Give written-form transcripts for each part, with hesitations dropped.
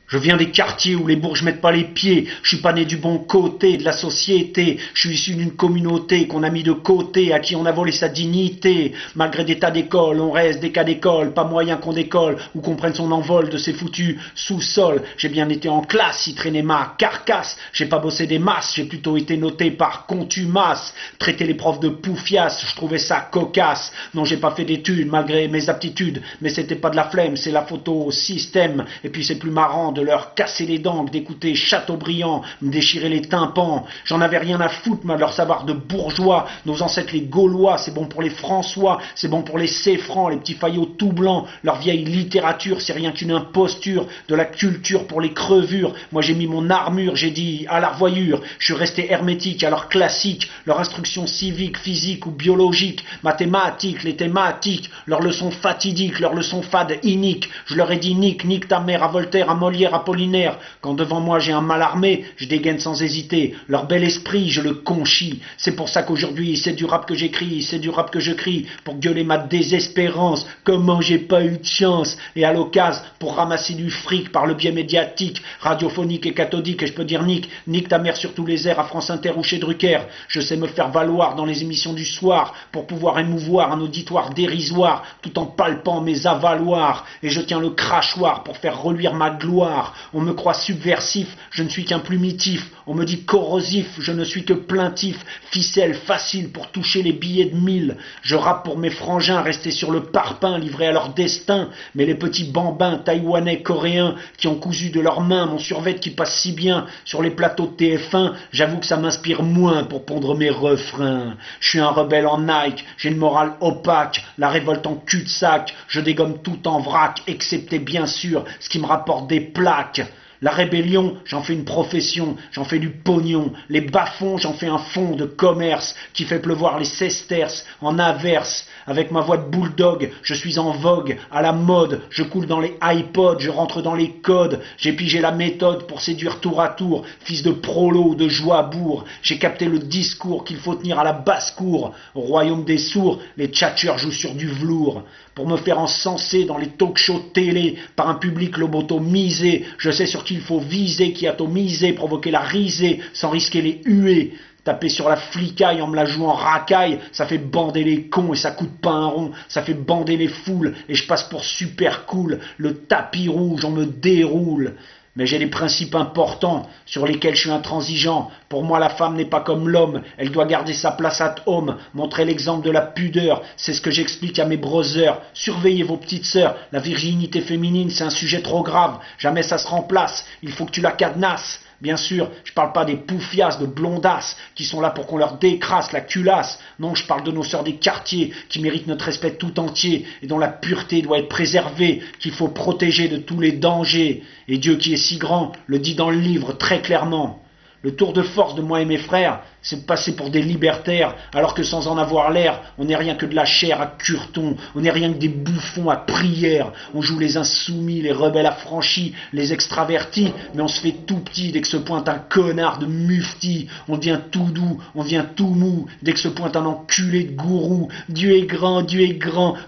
Je viens des quartiers où les bourges mettent pas les pieds. Je suis pas né du bon côté de la société. Je suis issu d'une communauté qu'on a mis de côté, à qui on a volé sa dignité. Malgré des tas d'écoles, on reste des cas d'école. Pas moyen qu'on décolle ou qu'on prenne son envol de ces foutus sous-sols. J'ai bien été en classe, y traînait ma carcasse. J'ai pas bossé des masses, j'ai plutôt été noté par contumace. Traiter les profs de poufias, je trouvais ça cocasse. Non, j'ai pas fait d'études malgré mes aptitudes. Mais c'était pas de la flemme, c'est la photo au système. Et puis c'est plus marrant de leur casser les dents que d'écouter Chateaubriand me déchirer les tympans. J'en avais rien à foutre, moi, de leur savoir de bourgeois. Nos ancêtres les Gaulois, c'est bon pour les François, c'est bon pour les Céfrans, les petits faillots tout blancs. Leur vieille littérature, c'est rien qu'une imposture. De la culture pour les crevures. Moi j'ai mis mon armure, j'ai dit à la revoyure. Je suis resté hermétique à leur classique, leur instruction civique, physique ou biologique, mathématiques, les thématiques, leurs leçons fatidiques, leurs leçons fades iniques. Je leur ai dit nique ta mère à Voltaire, à Molière, Apollinaire. Quand devant moi j'ai un mal armé, je dégaine sans hésiter. Leur bel esprit, je le conchis. C'est pour ça qu'aujourd'hui, c'est du rap que j'écris, c'est du rap que je crie, pour gueuler ma désespérance. Comment j'ai pas eu de chance. Et à l'occasion, pour ramasser du fric par le biais médiatique, radiophonique et cathodique, et je peux dire nique ta mère sur tous les airs à France Inter ou chez Drucker. Je sais me faire valoir dans les émissions du soir, pour pouvoir émouvoir un auditoire dérisoire, tout en palpant mes avaloirs. Et je tiens le crachoir pour faire reluire ma gloire. On me croit subversif, je ne suis qu'un plumitif. On me dit corrosif, je ne suis que plaintif. Ficelle facile pour toucher les billets de 1000. Je rappe pour mes frangins restés sur le parpaing, livrés à leur destin. Mais les petits bambins taïwanais, coréens, qui ont cousu de leurs mains mon survêt qui passe si bien sur les plateaux de TF1, j'avoue que ça m'inspire moins pour pondre mes refrains. Je suis un rebelle en Nike, j'ai une morale opaque, la révolte en cul-de-sac. Je dégomme tout en vrac, excepté bien sûr ce qui me rapporte des plaques. La rébellion, j'en fais une profession, j'en fais du pognon. Les bas-fonds, j'en fais un fonds de commerce qui fait pleuvoir les sesterces en averse. Avec ma voix de bulldog, je suis en vogue, à la mode. Je coule dans les iPods, je rentre dans les codes. J'ai pigé la méthode pour séduire tour à tour. Fils de prolo, de joie-bourg. J'ai capté le discours qu'il faut tenir à la basse-cour. Au royaume des sourds, les tchatcheurs jouent sur du velours. Pour me faire encenser dans les talk-shows télé par un public lobotomisé, je sais sur qui il faut viser, qui atomiser, provoquer la risée, sans risquer les huées. Taper sur la flicaille en me la jouant racaille, ça fait bander les cons et ça coûte pas un rond, ça fait bander les foules et je passe pour super cool. Le tapis rouge, on me déroule. Mais j'ai des principes importants sur lesquels je suis intransigeant. Pour moi, la femme n'est pas comme l'homme. Elle doit garder sa place at home, montrer l'exemple de la pudeur. C'est ce que j'explique à mes brothers. Surveillez vos petites sœurs. La virginité féminine, c'est un sujet trop grave. Jamais ça se remplace. Il faut que tu la cadenasses. Bien sûr, je parle pas des poufias, de blondasses, qui sont là pour qu'on leur décrasse la culasse. Non, je parle de nos sœurs des quartiers, qui méritent notre respect tout entier, et dont la pureté doit être préservée, qu'il faut protéger de tous les dangers. Et Dieu qui est si grand, le dit dans le livre très clairement. Le tour de force de moi et mes frères, c'est de passer pour des libertaires, alors que sans en avoir l'air, on n'est rien que de la chair à curton, on n'est rien que des bouffons à prière, on joue les insoumis, les rebelles affranchis, les extravertis, mais on se fait tout petit dès que se pointe un connard de mufti, on devient tout doux, on devient tout mou, dès que se pointe un enculé de gourou, Dieu est grand,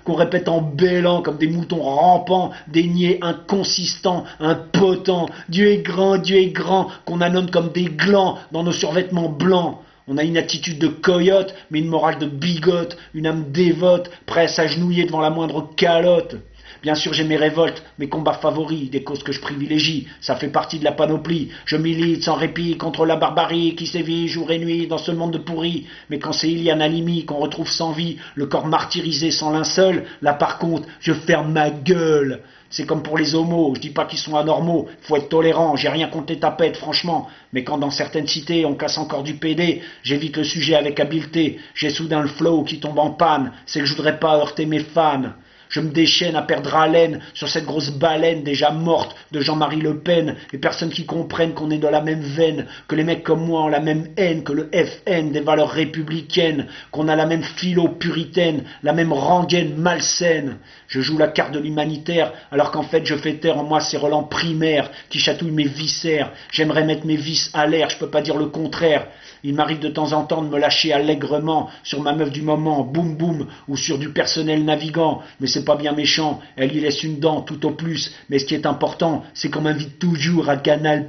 qu'on répète en bêlant comme des moutons rampants, des niais inconsistants, impotents, Dieu est grand, qu'on annonce comme des glands dans nos survêtements blancs. On a une attitude de coyote, mais une morale de bigote, une âme dévote, prêt à s'agenouiller devant la moindre calotte. Bien sûr, j'ai mes révoltes, mes combats favoris, des causes que je privilégie, ça fait partie de la panoplie. Je milite sans répit contre la barbarie qui sévit jour et nuit dans ce monde pourri. Mais quand c'est Ilian Halimi qu'on retrouve sans vie, le corps martyrisé sans linceul, là par contre, je ferme ma gueule. C'est comme pour les homos, je dis pas qu'ils sont anormaux, faut être tolérant, j'ai rien contre les tapettes franchement, mais quand dans certaines cités on casse encore du PD, j'évite le sujet avec habileté, j'ai soudain le flow qui tombe en panne, c'est que je voudrais pas heurter mes fans. Je me déchaîne à perdre haleine sur cette grosse baleine déjà morte de Jean-Marie Le Pen et personne qui comprenne qu'on est dans la même veine, que les mecs comme moi ont la même haine que le FN des valeurs républicaines, qu'on a la même philo puritaine, la même rengaine malsaine. Je joue la carte de l'humanitaire alors qu'en fait je fais taire en moi ces relents primaires qui chatouillent mes viscères. J'aimerais mettre mes vices à l'air, je peux pas dire le contraire. Il m'arrive de temps en temps de me lâcher allègrement sur ma meuf du moment, boum boum, ou sur du personnel navigant, mais c'est pas bien méchant, elle y laisse une dent tout au plus, mais ce qui est important, c'est qu'on m'invite toujours à Canal+.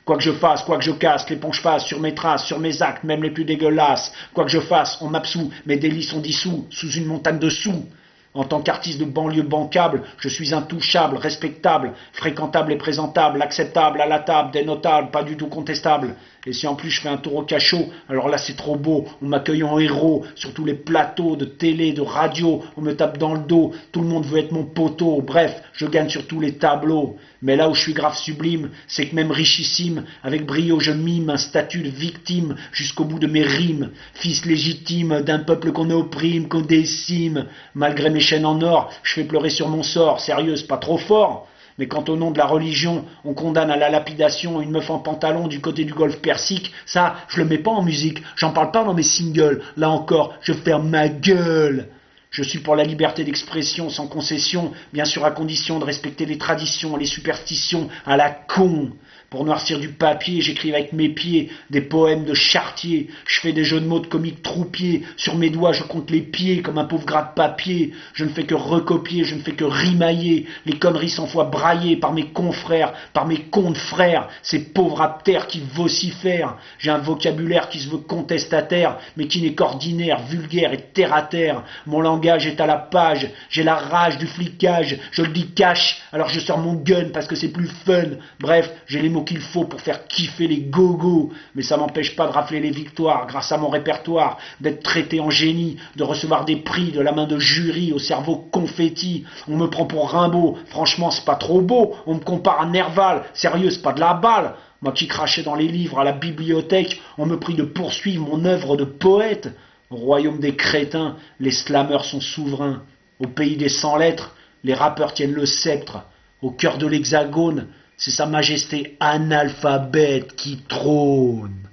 Quoi que je fasse, quoi que je casse, l'éponge passe sur mes traces, sur mes actes, même les plus dégueulasses. Quoi que je fasse, on m'absout, mes délits sont dissous, sous une montagne de sous. En tant qu'artiste de banlieue bancable, je suis intouchable, respectable, fréquentable et présentable, acceptable à la table, des notables, pas du tout contestable. Et si en plus je fais un tour au cachot, alors là c'est trop beau, on m'accueille en héros, sur tous les plateaux de télé, de radio, on me tape dans le dos, tout le monde veut être mon poteau, bref, je gagne sur tous les tableaux. Mais là où je suis grave sublime, c'est que même richissime, avec brio je mime un statut de victime jusqu'au bout de mes rimes, fils légitime d'un peuple qu'on opprime, qu'on décime. Malgré mes chaînes en or, je fais pleurer sur mon sort, sérieux, c'est pas trop fort? Mais quand au nom de la religion, on condamne à la lapidation une meuf en pantalon du côté du golfe Persique, ça, je le mets pas en musique, j'en parle pas dans mes singles. Là encore, je ferme ma gueule. Je suis pour la liberté d'expression sans concession, bien sûr à condition de respecter les traditions, les superstitions à la con. Pour noircir du papier, j'écris avec mes pieds des poèmes de Chartier. Je fais des jeux de mots de comique troupier. Sur mes doigts, je compte les pieds comme un pauvre gras de papier. Je ne fais que recopier, je ne fais que rimailler. Les conneries 100 fois braillées par mes confrères, par mes contes frères. Ces pauvres aptères qui vocifèrent. J'ai un vocabulaire qui se veut contestataire, mais qui n'est qu'ordinaire, vulgaire et terre à terre. Mon langage est à la page. J'ai la rage du flicage. Je le dis cash, alors je sors mon gun parce que c'est plus fun. Bref, j'ai les mots qu'il faut pour faire kiffer les gogos, mais ça m'empêche pas de rafler les victoires grâce à mon répertoire, d'être traité en génie, de recevoir des prix de la main de jury au cerveau confetti. On me prend pour Rimbaud, franchement c'est pas trop beau, on me compare à Nerval, sérieux c'est pas de la balle. Moi qui crachais dans les livres à la bibliothèque, on me prie de poursuivre mon œuvre de poète. Au royaume des crétins, les slameurs sont souverains. Au pays des 100 lettres, les rappeurs tiennent le sceptre. Au cœur de l'hexagone, c'est sa majesté analphabète qui trône.